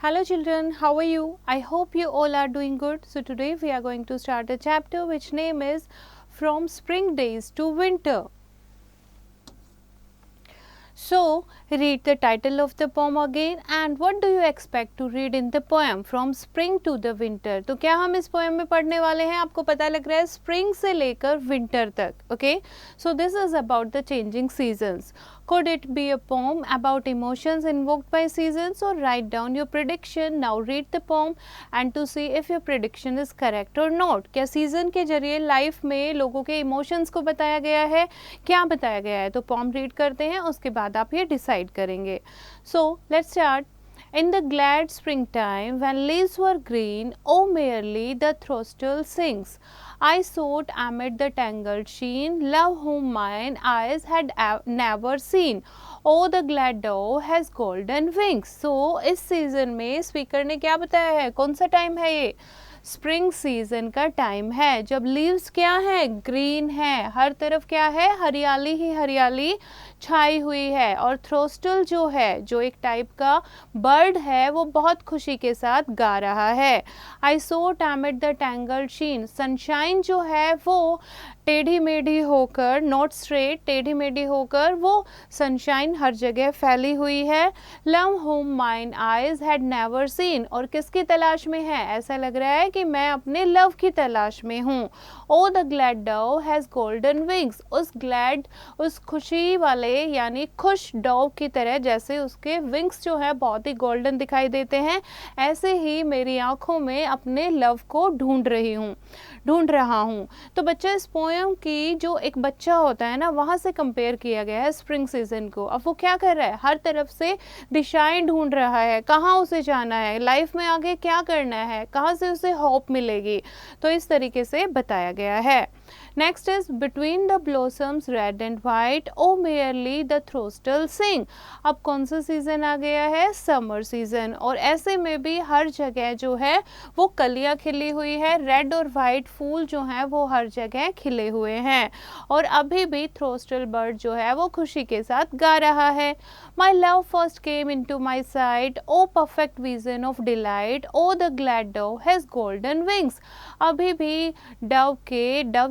Hello children, how are you? I hope you all are doing good. So today we are going to start a chapter which name is From Spring Days to Winter. So read the title of the poem again and what do you expect to read in the poem from spring to the winter. तो क्या हम इस poem में पढ़ने वाले हैं? आपको पता लग रहा है spring से लेकर winter तक. Okay, so this is about the changing seasons. Could it be a poem about emotions invoked by seasons, or write down your prediction? Now read the poem and to see if your prediction is correct or not. क्या season के जरिए life में लोगों के emotions को बताया गया है, क्या बताया गया है? तो poem read करते हैं, उसके बाद आप ये decide करेंगे. So let's start. In the glad springtime, when leaves were green, oh merrily the throstle sings. I sought amid the tangled sheen, love whom mine eyes had never seen. Oh the glad dove has golden wings. So इस season में speaker ने क्या बताया है? कौन सा time है ये? स्प्रिंग सीजन का टाइम है, जब लीव्स क्या है? ग्रीन है, हर तरफ क्या है? हरियाली ही हरियाली छाई हुई है. और थ्रोस्टल जो है, जो एक टाइप का बर्ड है, वो बहुत खुशी के साथ गा रहा है. I sought amid the tangled sheen, sunshine जो है वो टेढ़ी मेढ़ी होकर, नॉट स्ट्रेट, टेढ़ी मेढ़ी होकर वो सनशाइन हर जगह फैली हुई है. Love home mine eyes had never seen, और किसकी तलाश में है? ऐसा लग रहा है कि मैं अपने लव की तलाश में हूँ. O the glad dove has golden wings, उस ग्लैड, उस खुशी वाले यानी खुश डव की तरह जैसे उसके विंग्स जो है बहुत ही गोल्डन दिखाई देते हैं, ऐसे ही मेरी आँखों में अपने लव को ढूंढ रहा हूँ. तो बच्चा, इस पोएम की जो एक बच्चा होता है ना, वहाँ से कंपेयर किया गया है स्प्रिंग सीजन को. अब वो क्या कर रहा है? हर तरफ से दिशाएं ढूंढ रहा है, कहाँ उसे जाना है, लाइफ में आगे क्या करना है, कहाँ से उसे होप मिलेगी. तो इस तरीके से बताया गया है. Next is between the blossoms red and white, O merely the throstle sing. अब कौन सा सीजन आ गया है? Summer season. और ऐसे में भी हर जगह जो है वो कलियां खिली हुई है, रेड और वाइट फूल जो हैं वो हर जगह खिले हुए हैं. और अभी भी थ्रोस्टल बर्ड जो है वो खुशी के साथ गा रहा है. My love first came into my sight, O perfect vision of delight, O the glad dove has golden wings. अभी भी डव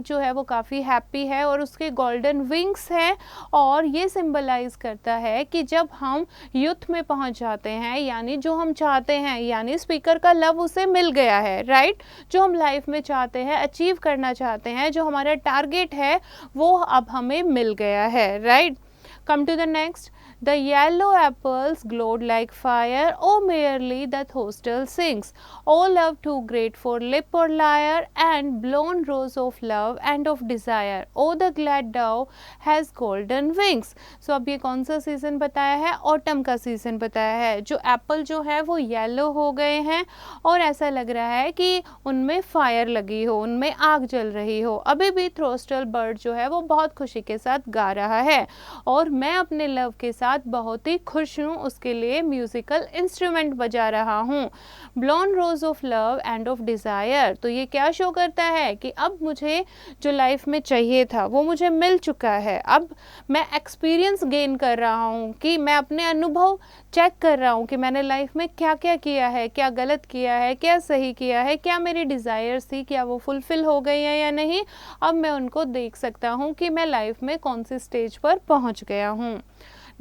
जो है वो काफ़ी हैप्पी है और उसके गोल्डन विंग्स हैं. और ये सिंबलाइज करता है कि जब हम युथ में पहुंच जाते हैं, यानी जो हम चाहते हैं, यानी स्पीकर का लव उसे मिल गया है, राइट. जो हम लाइफ में चाहते हैं, अचीव करना चाहते हैं, जो हमारा टारगेट है, वो अब हमें मिल गया है, right. Come to the next. The yellow apples glowed like fire, oh merrily the throstle sings. Oh love too great for lip or lyre, and blown rose of love and of desire. Oh the glad dove has golden wings. So अब ये कौन सा season बताया है? Autumn का season बताया है. जो एप्पल जो है वो येलो हो गए हैं और ऐसा लग रहा है कि उनमें फायर लगी हो, उनमें आग जल रही हो. अभी भी थ्रोस्टल बर्ड जो है वो बहुत खुशी के साथ गा रहा है और मैं अपने लव के साथ बहुत ही खुश हूँ, उसके लिए म्यूजिकल इंस्ट्रूमेंट बजा रहा हूँ. Blonde rose of love and of desire. तो ये क्या शो करता है कि अब मुझे जो लाइफ में चाहिए था वो मुझे मिल चुका है. अब मैं एक्सपीरियंस गेन कर रहा हूँ कि मैं अपने अनुभव चेक कर रहा हूँ कि मैंने लाइफ में क्या क्या किया है, क्या गलत किया है, क्या सही किया है, क्या मेरी डिज़ायर्स थी, क्या वो फुलफिल हो गई है या नहीं. अब मैं उनको देख सकता हूँ कि मैं लाइफ में कौन सी स्टेज पर पहुँच गया हूँ.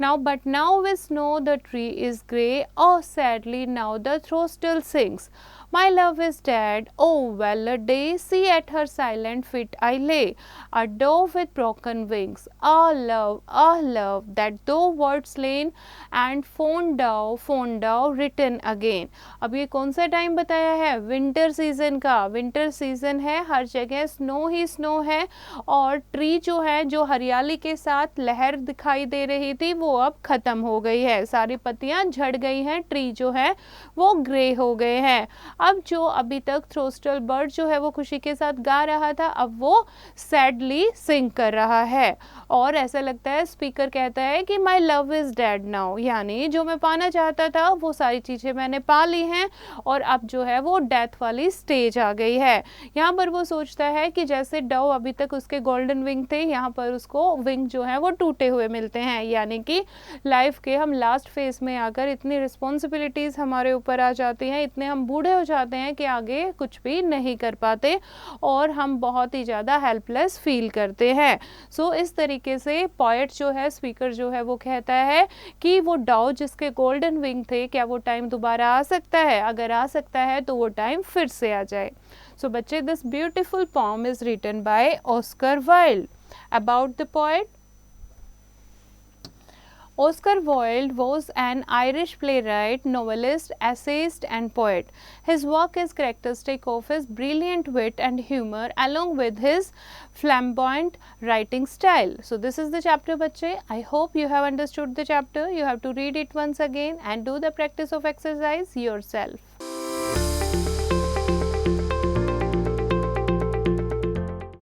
Now, but now with snow the tree is grey, oh sadly now the throstle sings. My love is dead, oh well a day, see at her silent feet I lay, a dove with broken wings. Ah love, that though word slain, and phone dove written again. अब ये कौन सा time बताया है? Winter season का. Winter season है, हर जगह snow ही snow है और ट्री जो है, जो हरियाली के साथ लहर दिखाई दे रही थी, वो अब खत्म हो गई है. सारी पत्तियां झड़ गई हैं, ट्री जो है वो ग्रे हो गए हैं. अब जो अभी तक थ्रोस्टल बर्ड जो है वो खुशी के साथ गा रहा था, अब वो सैडली सिंग कर रहा है और ऐसा लगता है स्पीकर कहता है कि my love is dead now, यानी जो मैं पाना चाहता था वो सारी चीज़ें मैंने पा ली हैं और अब जो है वो डेथ वाली स्टेज आ गई है। यहाँ पर वो सोचता है कि जैसे डव अभी तक उसके गोल्डन विंग थे, यहाँ पर उसको विंग जो है वो टूटे हुए मिलते हैं, यानी कि लाइफ के हम लास्ट फेज में आकर इतनी रिस्पॉन्सिबिलिटीज़ हमारे ऊपर आ जाती हैं, इतने हम बूढ़े हो जाते हैं कि आगे कुछ भी नहीं कर पाते और हम बहुत ही ज़्यादा हेल्पलेस फील करते हैं। सो इस तरीके से पोएट जो है, स्पीकर जो है वो कहता है कि वो डव जिसके गोल्डन विंग थे, क्या वो टाइम दोबारा आ सकता है? अगर आ सकता है तो वो टाइम फिर से आ जाए। सो बच्चे, this beautiful poem is written by Oscar Wilde. About the poet, Oscar Wilde was an Irish playwright, novelist, essayist, and poet. His work is characteristic of his brilliant wit and humor, along with his flamboyant writing style. So, this is the chapter, bachche. I hope you have understood the chapter. You have to read it once again and do the practice of exercise yourself.